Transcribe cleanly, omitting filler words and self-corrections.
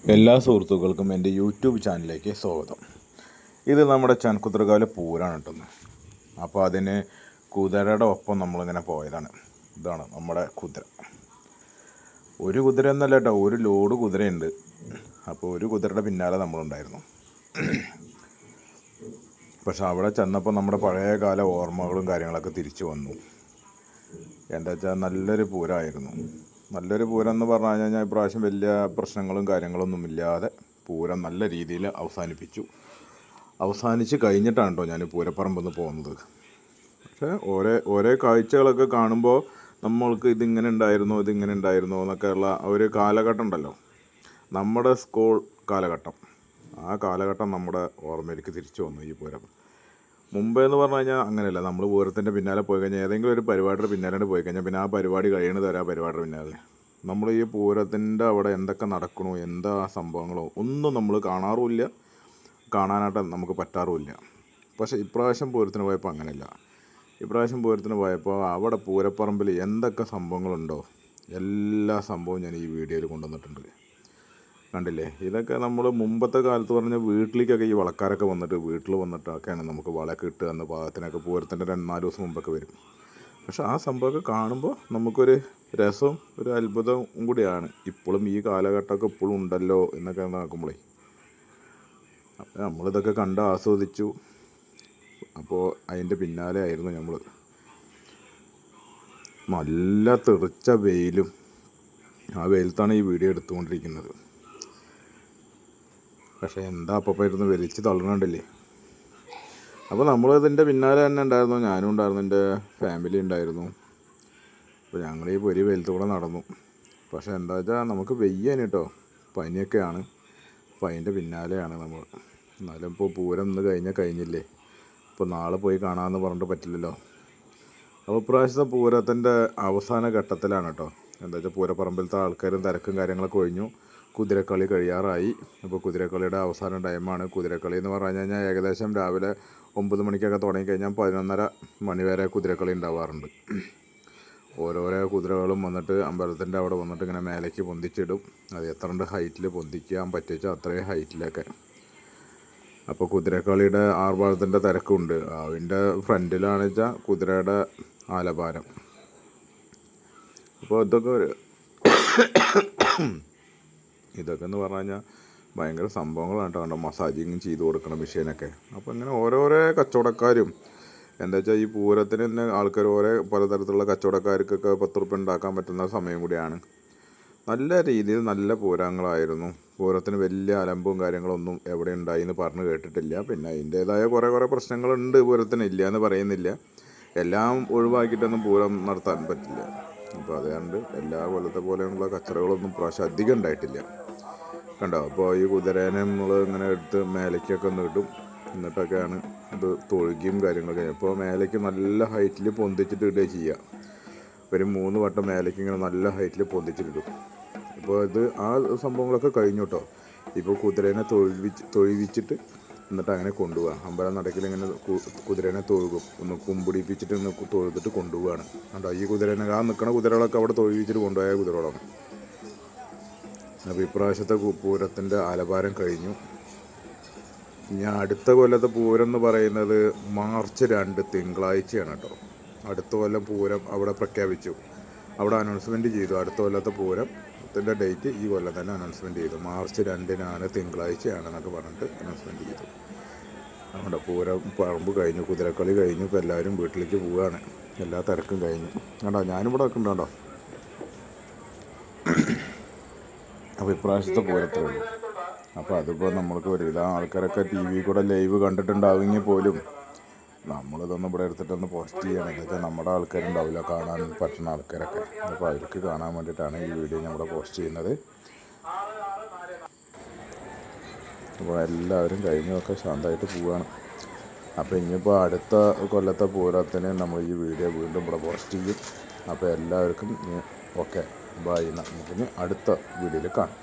എല്ലാ സുഹൃത്തുക്കൾക്കും എൻ്റെ യൂട്യൂബ് ചാനലിലേക്ക് സ്വാഗതം. ഇത് നമ്മുടെ ചനക്കുത്രകാല പൂരാണ് കിട്ടുന്നത്. അപ്പോൾ അതിന് കുതിരയുടെ ഒപ്പം നമ്മളിങ്ങനെ പോയതാണ്. ഇതാണ് നമ്മുടെ കുതിര. ഒരു കുതിര എന്നല്ല കേട്ടോ, ഒരു ലോഡ് കുതിരയുണ്ട്. അപ്പോൾ ഒരു കുതിരയുടെ പിന്നാലെ നമ്മളുണ്ടായിരുന്നു. പക്ഷെ അവിടെ ചെന്നപ്പോൾ നമ്മുടെ പഴയ കാല ഓർമ്മകളും കാര്യങ്ങളൊക്കെ തിരിച്ചു വന്നു. എന്താ വെച്ചാൽ നല്ലൊരു പൂരമായിരുന്നു. നല്ലൊരു പൂരം എന്ന് പറഞ്ഞു കഴിഞ്ഞാൽ ഇപ്രാവശ്യം വലിയ പ്രശ്നങ്ങളും കാര്യങ്ങളൊന്നും ഇല്ലാതെ പൂരം നല്ല രീതിയിൽ അവസാനിച്ച് കഴിഞ്ഞിട്ടാണ് കേട്ടോ ഞാൻ പൂരപ്പറമ്പെന്ന് പോകുന്നത്. പക്ഷേ ഓരോ കാഴ്ചകളൊക്കെ കാണുമ്പോൾ നമ്മൾക്ക് ഇതിങ്ങനെ ഉണ്ടായിരുന്നോ എന്നൊക്കെ ഉള്ള ഒരു കാലഘട്ടം ഉണ്ടല്ലോ, നമ്മുടെ സ്കൂൾ കാലഘട്ടം. ആ കാലഘട്ടം നമ്മുടെ ഓർമ്മയിലേക്ക് തിരിച്ചു വന്നു ഈ പൂരം. മുമ്പേ എന്ന് പറഞ്ഞു കഴിഞ്ഞാൽ അങ്ങനെയല്ല, നമ്മൾ പൂരത്തിൻ്റെ പിന്നാലെ പോയി കഴിഞ്ഞാൽ ഏതെങ്കിലും ഒരു പരിപാടിയുടെ പിന്നാലെ പോയി കഴിഞ്ഞാൽ പിന്നെ ആ പരിപാടി കഴിയണത് വരെ ആ പരിപാടിയുടെ പിന്നാലെ. നമ്മൾ ഈ പൂരത്തിൻ്റെ അവിടെ എന്തൊക്കെ നടക്കണോ, എന്താ സംഭവങ്ങളോ ഒന്നും നമ്മൾ കാണാറുമില്ല, കാണാനായിട്ട് നമുക്ക് പറ്റാറുമില്ല. പക്ഷേ ഇപ്രാവശ്യം പൂരത്തിന് പോയപ്പോൾ അങ്ങനെയല്ല. ഇപ്രാവശ്യം പൂരത്തിന് പോയപ്പോൾ അവിടെ പൂരപ്പറമ്പിൽ എന്തൊക്കെ സംഭവങ്ങളുണ്ടോ എല്ലാ സംഭവവും ഞാൻ ഈ വീഡിയോയിൽ കൊണ്ടുവന്നിട്ടുണ്ട്. കണ്ടില്ലേ? ഇതൊക്കെ നമ്മൾ മുമ്പത്തെ കാലത്ത് പറഞ്ഞാൽ വീട്ടിലേക്കൊക്കെ ഈ വളക്കാരൊക്കെ വന്നിട്ട് വീട്ടിൽ വന്നിട്ടൊക്കെയാണ് നമുക്ക് വളയൊക്കെ ഇട്ട് തന്ന പാകത്തിനൊക്കെ പൂരത്തിൻ്റെ 2-4 ദിവസം മുമ്പൊക്കെ വരും. പക്ഷെ ആ സംഭവമൊക്കെ കാണുമ്പോൾ നമുക്കൊരു രസവും ഒരു അത്ഭുതവും കൂടിയാണ്. ഇപ്പോഴും ഈ കാലഘട്ടമൊക്കെ ഇപ്പോഴും ഉണ്ടല്ലോ എന്നൊക്കെ നോക്കുമ്പോഴേ അപ്പോൾ നമ്മളിതൊക്കെ കണ്ട് ആസ്വദിച്ചു. അപ്പോൾ അതിൻ്റെ പിന്നാലെ ആയിരുന്നു നമ്മൾ. നല്ല തെറിച്ച വെയിലും, ആ വെയിലത്താണ് ഈ വീഡിയോ എടുത്തുകൊണ്ടിരിക്കുന്നത്. പക്ഷേ എന്താ അപ്പം ഇരുന്ന് വലിച്ച് തള്ളണുണ്ടല്ലേ. അപ്പോൾ നമ്മളിതിൻ്റെ പിന്നാലെ തന്നെ ഉണ്ടായിരുന്നു, ഞാനും ഉണ്ടായിരുന്നു, എൻ്റെ ഫാമിലി ഉണ്ടായിരുന്നു. അപ്പോൾ ഞങ്ങൾ ഈ പൊരി വെയിലത്ത് കൂടെ നടന്നു. പക്ഷേ എന്താ വെച്ചാൽ നമുക്ക് വെയ്യാൻ കേട്ടോ, പനിയൊക്കെയാണ്. അപ്പോൾ അതിൻ്റെ പിന്നാലെയാണ് നമ്മൾ. എന്നാലും ഇപ്പോൾ പൂരം ഇന്ന് കഴിഞ്ഞില്ലേ, ഇപ്പോൾ നാളെ പോയി കാണാമെന്ന് പറഞ്ഞിട്ട് പറ്റില്ലല്ലോ. അപ്പോൾ ഇപ്രാവശ്യത്തെ പൂരത്തിൻ്റെ അവസാന ഘട്ടത്തിലാണ് കേട്ടോ. എന്താ വെച്ചാൽ പൂരപ്പറമ്പിലത്തെ ആൾക്കാരും തിരക്കും കാര്യങ്ങളൊക്കെ ഒഴിഞ്ഞു, കുതിരക്കളി കഴിയാറായി. അപ്പോൾ കുതിരക്കളിയുടെ അവസാന ടൈമാണ്. കുതിരക്കളി എന്ന് പറഞ്ഞു കഴിഞ്ഞാൽ ഏകദേശം രാവിലെ 9 മണിക്കൊക്കെ തുടങ്ങിക്കഴിഞ്ഞാൽ 11:30 മണി വരെ കുതിരക്കളി ഉണ്ടാവാറുണ്ട്. ഓരോരോ കുതിരകളും വന്നിട്ട് അമ്പലത്തിൻ്റെ അവിടെ വന്നിട്ട് ഇങ്ങനെ മേലേക്ക് പൊന്തിച്ചിടും. അത് എത്ര ഹൈറ്റിൽ പൊന്തിക്കാൻ പറ്റിച്ചാൽ അത്രയും ഹൈറ്റിലൊക്കെ. അപ്പോൾ കുതിരക്കളിയുടെ ആർഭാടത്തിൻ്റെ തിരക്കുണ്ട്. അതിൻ്റെ ഫ്രണ്ടിലാണ് വെച്ചാൽ കുതിരയുടെ ആലഭാരം. അപ്പോൾ ഇതൊക്കെ എന്ന് പറഞ്ഞു കഴിഞ്ഞാൽ ഭയങ്കര സംഭവങ്ങളാണ് കേട്ടോ. മസാജിങ് ചെയ്ത് കൊടുക്കണം മെഷീനൊക്കെ. അപ്പോൾ ഇങ്ങനെ ഓരോരോ കച്ചവടക്കാരും എന്താ വെച്ചാൽ ഈ പൂരത്തിന് തന്നെ ആൾക്കാർ പലതരത്തിലുള്ള കച്ചവടക്കാർക്കൊക്കെ 10 റുപ്യ ഉണ്ടാക്കാൻ പറ്റുന്ന സമയം കൂടിയാണ്. നല്ല രീതിയിൽ നല്ല പൂരങ്ങളായിരുന്നു. പൂരത്തിന് വലിയ അലമ്പും കാര്യങ്ങളൊന്നും എവിടെ ഉണ്ടായി എന്ന് പറഞ്ഞു കേട്ടിട്ടില്ല. പിന്നെ അതിൻ്റേതായ കുറേ പ്രശ്നങ്ങളുണ്ട് പൂരത്തിന്, ഇല്ല എന്ന് പറയുന്നില്ല. എല്ലാം ഒഴിവാക്കിയിട്ടൊന്നും പൂരം നടത്താൻ പറ്റില്ല. അപ്പോൾ അതുകൊണ്ട് എല്ലാ കൊല്ലത്തെ പോലെയുള്ള കച്ചറകളൊന്നും പ്രാവശ്യം അധികം ഉണ്ടായിട്ടില്ല. കണ്ടോ? അപ്പോൾ ഈ കുതിരേനെ നമ്മൾ ഇങ്ങനെ എടുത്ത് മേലേക്കൊക്കെ ഒന്ന് ഇടും. എന്നിട്ടൊക്കെയാണ് ഇത് തൊഴുകിയും കാര്യങ്ങളൊക്കെ. അപ്പോൾ മേലേക്ക് നല്ല ഹൈറ്റിൽ പൊന്തിച്ചിട്ട് ഇടുകയും ചെയ്യുക. ഒരു 3 വട്ടം മേലേക്ക് ഇങ്ങനെ നല്ല ഹൈറ്റിൽ പൊന്തിച്ചിട്ടിടും. അപ്പോൾ ഇത് ആ സംഭവങ്ങളൊക്കെ കഴിഞ്ഞു കേട്ടോ. ഇപ്പോൾ കുതിരേനെ തൊഴുവിച്ചിട്ട് എന്നിട്ട് അങ്ങനെ കൊണ്ടുപോവുക. അമ്പലം നടക്കിൽ ഇങ്ങനെ കുതിരേനെ തൊഴുകും, ഒന്ന് കുമ്പിടിപ്പിച്ചിട്ട് ഒന്ന് തൊഴുതിട്ട് കൊണ്ടുപോവുകയാണ്. കണ്ടോ? ഈ കുതിരേനെ ആ നിൽക്കുന്ന കുതിരകളൊക്കെ അവിടെ തൊഴുവിച്ചിട്ട് കൊണ്ടുപോയ കുതിരകളാണ്. അപ്പോൾ ഇപ്രാവശ്യത്തെ പൂരത്തിൻ്റെ ആലഭാരം കഴിഞ്ഞു. ഇനി അടുത്ത കൊല്ലത്തെ പൂരം എന്ന് പറയുന്നത് മാർച്ച് 2 തിങ്കളാഴ്ചയാണ് കേട്ടോ. അടുത്ത കൊല്ലം പൂരം അവിടെ പ്രഖ്യാപിച്ചു, അവിടെ അനൗൺസ്മെൻറ്റ് ചെയ്തു. അടുത്ത കൊല്ലത്തെ പൂരത്തിൻ്റെ ഡേറ്റ് ഈ കൊല്ലം തന്നെ അനൗൺസ്മെൻറ്റ് ചെയ്തു. മാർച്ച് 2-നാണ്, തിങ്കളാഴ്ചയാണെന്നൊക്കെ പറഞ്ഞിട്ട് അനൗൺസ്മെൻറ്റ് ചെയ്തു. നമ്മുടെ പൂരം പറമ്പ് കഴിഞ്ഞു, കുതിരക്കളി കഴിഞ്ഞു. ഇപ്പോൾ എല്ലാവരും വീട്ടിലേക്ക് പോവുകയാണ്. എല്ലാ തിരക്കും കഴിഞ്ഞു. കണ്ടോ? ഞാനിവിടെ വെക്കുന്നുണ്ടോ? അപ്പോൾ ഇപ്രാവശ്യത്തെ പൂരത്തിലുള്ളൂ. അപ്പോൾ അതിപ്പോൾ നമ്മൾക്ക് ഒരുവിധ ആൾക്കാരൊക്കെ TV കൂടെ ലൈവ് കണ്ടിട്ടുണ്ടാവുമെങ്കിൽ പോലും നമ്മളിതൊന്നും ഇവിടെ എടുത്തിട്ടൊന്ന് പോസ്റ്റ് ചെയ്യണം. എന്ന് വെച്ചാൽ നമ്മുടെ ആൾക്കാരുണ്ടാവില്ല, കാണാൻ പറ്റുന്ന ആൾക്കാരൊക്കെ. അപ്പോൾ അവർക്ക് കാണാൻ വേണ്ടിയിട്ടാണ് ഈ വീഡിയോ നമ്മുടെ പോസ്റ്റ് ചെയ്യുന്നത്. അപ്പോൾ എല്ലാവരും കഴിഞ്ഞൊക്കെ ശാന്തമായിട്ട് പോവുകയാണ്. അപ്പോൾ ഇനിയിപ്പോൾ അടുത്ത കൊല്ലത്തെ പൂരത്തിന് നമ്മൾ ഈ വീഡിയോ വീണ്ടും ഇവിടെ പോസ്റ്റ് ചെയ്യും. അപ്പോൾ എല്ലാവർക്കും ഓക്കെ, ബൈ. നമുക്കിനി അടുത്ത വീഡിയോയിൽ കാണാം.